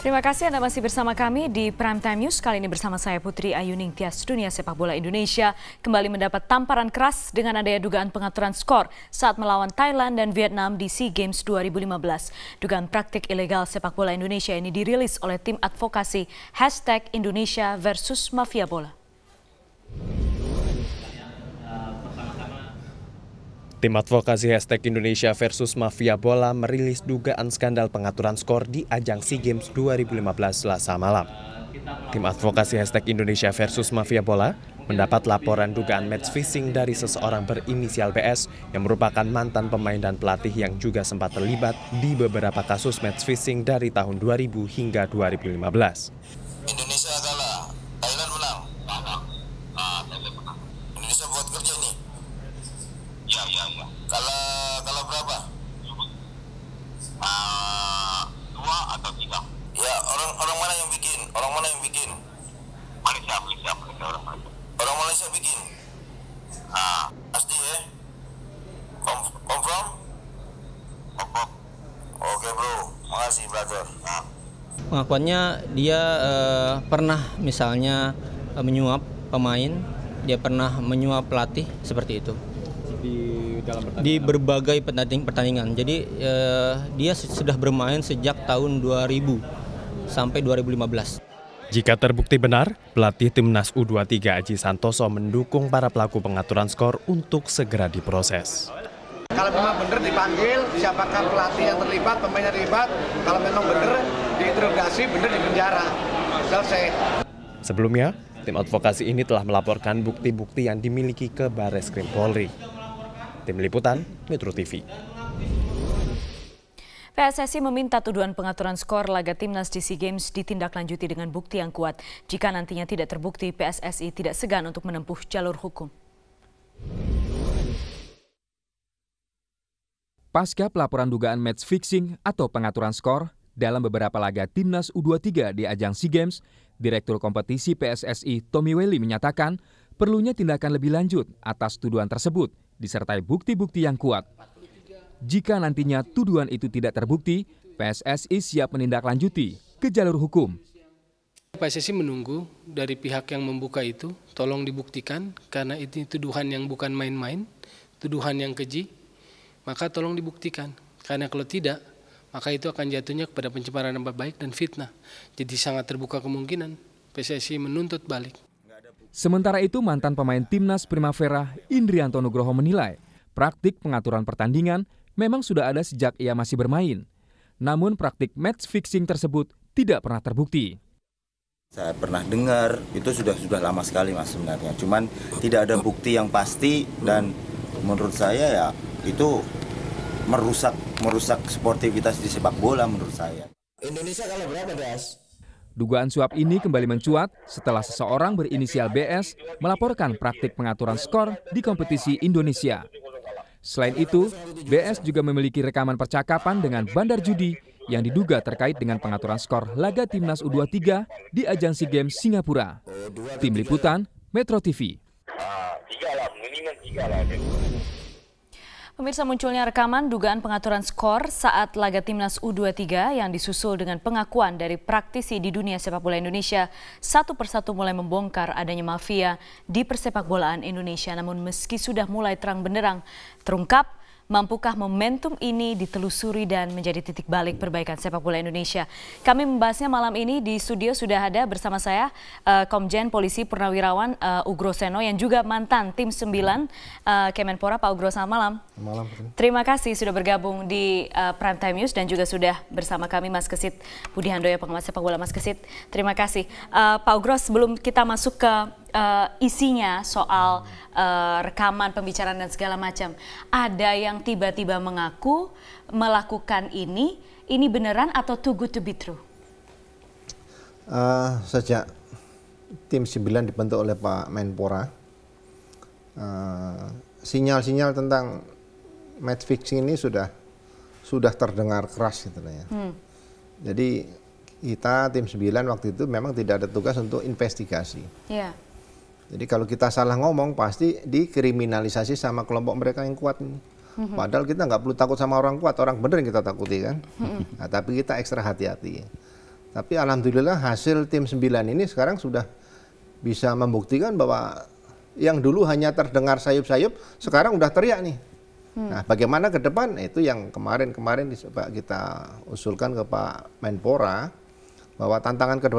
Terima kasih Anda masih bersama kami di Prime Time News. Kali ini bersama saya Putri Ayuning Tias. Dunia sepak bola Indonesia kembali mendapat tamparan keras dengan adanya dugaan pengaturan skor saat melawan Thailand dan Vietnam di SEA Games 2015. Dugaan praktik ilegal sepak bola Indonesia ini dirilis oleh tim advokasi #Indonesia versus Mafia Bola. Tim advokasi #Indonesia versus Mafia Bola merilis dugaan skandal pengaturan skor di ajang SEA Games 2015 Selasa malam. Tim advokasi #Indonesia versus Mafia Bola mendapat laporan dugaan match fixing dari seseorang berinisial BS yang merupakan mantan pemain dan pelatih yang juga sempat terlibat di beberapa kasus match fixing dari tahun 2000 hingga 2015. Indonesia kalah, Thailand menang. Indonesia buat kerja nih. Ya. Kalau berapa? 2 atau 3. Ya, orang mana yang bikin? Malaysia orang Malaysia. Orang Malaysia bikin. Pasti ya? Confirm? Oke bro, makasih brother. Pengakuannya dia pernah misalnya menyuap pemain, dia pernah menyuap pelatih seperti itu. Di berbagai pertandingan. Jadi dia sudah bermain sejak tahun 2000 sampai 2015. Jika terbukti benar, pelatih timnas U23 Aji Santoso mendukung para pelaku pengaturan skor untuk segera diproses. Kalau memang benar dipanggil, siapakah pelatih yang terlibat, pemain yang terlibat. Kalau memang benar diinterogasi, benar dipenjara. Selesai. Sebelumnya, tim advokasi ini telah melaporkan bukti-bukti yang dimiliki ke Barreskrim Polri. Tim Liputan, Metro TV. PSSI meminta tuduhan pengaturan skor laga timnas di SEA Games ditindaklanjuti dengan bukti yang kuat. Jika nantinya tidak terbukti, PSSI tidak segan untuk menempuh jalur hukum. Pasca pelaporan dugaan match fixing atau pengaturan skor dalam beberapa laga timnas U23 di ajang SEA Games, Direktur Kompetisi PSSI Tommy Welly menyatakan perlunya tindakan lebih lanjut atas tuduhan tersebut, disertai bukti-bukti yang kuat. Jika nantinya tuduhan itu tidak terbukti, PSSI siap menindaklanjuti ke jalur hukum. PSSI menunggu dari pihak yang membuka itu, tolong dibuktikan, karena itu tuduhan yang bukan main-main, tuduhan yang keji, maka tolong dibuktikan. Karena kalau tidak, maka itu akan jatuhnya kepada pencemaran nama baik dan fitnah. Jadi sangat terbuka kemungkinan PSSI menuntut balik. Sementara itu, mantan pemain timnas Primavera Indrianto Nugroho menilai praktik pengaturan pertandingan memang sudah ada sejak ia masih bermain. Namun praktik match fixing tersebut tidak pernah terbukti. Saya pernah dengar, itu sudah lama sekali mas sebenarnya. Cuman tidak ada bukti yang pasti dan menurut saya ya itu merusak sportivitas di sepak bola menurut saya. Indonesia kalah berapa, Das? Dugaan suap ini kembali mencuat setelah seseorang berinisial BS melaporkan praktik pengaturan skor di kompetisi Indonesia. Selain itu, BS juga memiliki rekaman percakapan dengan bandar judi yang diduga terkait dengan pengaturan skor laga timnas U23 di ajang SEA Games Singapura. Tim Liputan, Metro TV. Pemirsa, munculnya rekaman dugaan pengaturan skor saat laga timnas U23 yang disusul dengan pengakuan dari praktisi di dunia sepak bola Indonesia satu persatu mulai membongkar adanya mafia di persepakbolaan Indonesia. Namun meski sudah mulai terang benderang terungkap, mampukah momentum ini ditelusuri dan menjadi titik balik perbaikan sepak bola Indonesia? Kami membahasnya malam ini. Di studio sudah ada bersama saya Komjen Polisi Purnawirawan Ugro Seno yang juga mantan tim 9 Kemenpora. Pak Ugro, selamat malam. Malam. Terima kasih sudah bergabung di Prime Time News dan juga sudah bersama kami Mas Kesit Budi Handoyo, pengamat sepak bola. Mas Kesit, terima kasih. Pak Ugro, sebelum kita masuk ke isinya soal rekaman pembicaraan dan segala macam, ada yang tiba-tiba mengaku melakukan ini beneran atau too good to be true? Sejak tim 9 dibentuk oleh Pak Menpora, sinyal-sinyal tentang match fixing ini sudah terdengar keras gitu ya. Jadi kita tim 9 waktu itu memang tidak ada tugas untuk investigasi. Yeah. Jadi kalau kita salah ngomong pasti dikriminalisasi sama kelompok mereka yang kuat ini. Padahal kita nggak perlu takut sama orang kuat, orang bener yang kita takuti kan. Nah, tapi kita ekstra hati-hati. Tapi alhamdulillah hasil tim 9 ini sekarang sudah bisa membuktikan bahwa yang dulu hanya terdengar sayup-sayup, sekarang udah teriak nih. Nah, bagaimana ke depan? Itu yang kemarin coba kita usulkan ke Pak Menpora, bahwa tantangan ke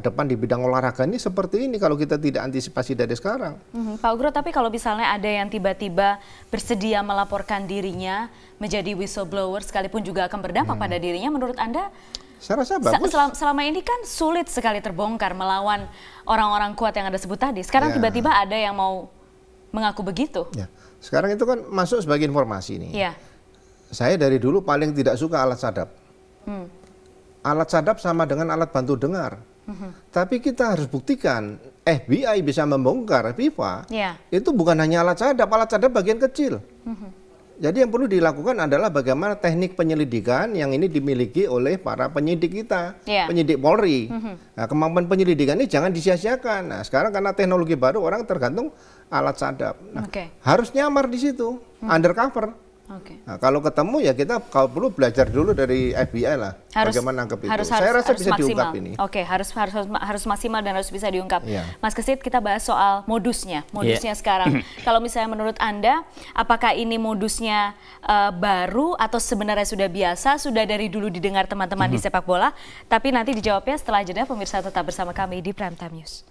depan di bidang olahraga ini seperti ini kalau kita tidak antisipasi dari sekarang. Pak Ugro, tapi kalau misalnya ada yang tiba-tiba bersedia melaporkan dirinya menjadi whistleblower sekalipun juga akan berdampak pada dirinya, menurut Anda? Saya rasa bagus. Selama ini kan sulit sekali terbongkar melawan orang-orang kuat yang Anda sebut tadi. Sekarang tiba-tiba ada yang mau mengaku begitu. Ya. Sekarang itu kan masuk sebagai informasi nih. Ya. Saya dari dulu paling tidak suka alat sadap. Alat sadap sama dengan alat bantu dengar. Tapi kita harus buktikan FBI bisa membongkar FIFA. Itu bukan hanya alat sadap bagian kecil. Jadi yang perlu dilakukan adalah bagaimana teknik penyelidikan yang ini dimiliki oleh para penyidik kita, penyidik Polri. Nah, kemampuan penyelidikan ini jangan disia-siakan. Nah, sekarang karena teknologi baru orang tergantung alat sadap. Nah, harus nyamar di situ, undercover. Nah, kalau ketemu ya kita kalau perlu belajar dulu dari FBI lah, bagaimana nangkep itu. Saya rasa bisa diungkap ini. Harus maksimal dan harus bisa diungkap. Mas Kesit, kita bahas soal modusnya sekarang. Kalau misalnya menurut Anda, apakah ini modusnya baru atau sebenarnya sudah biasa, sudah dari dulu didengar teman-teman di sepak bola? Tapi nanti dijawabnya setelah jeda. Pemirsa tetap bersama kami di Prime Time News.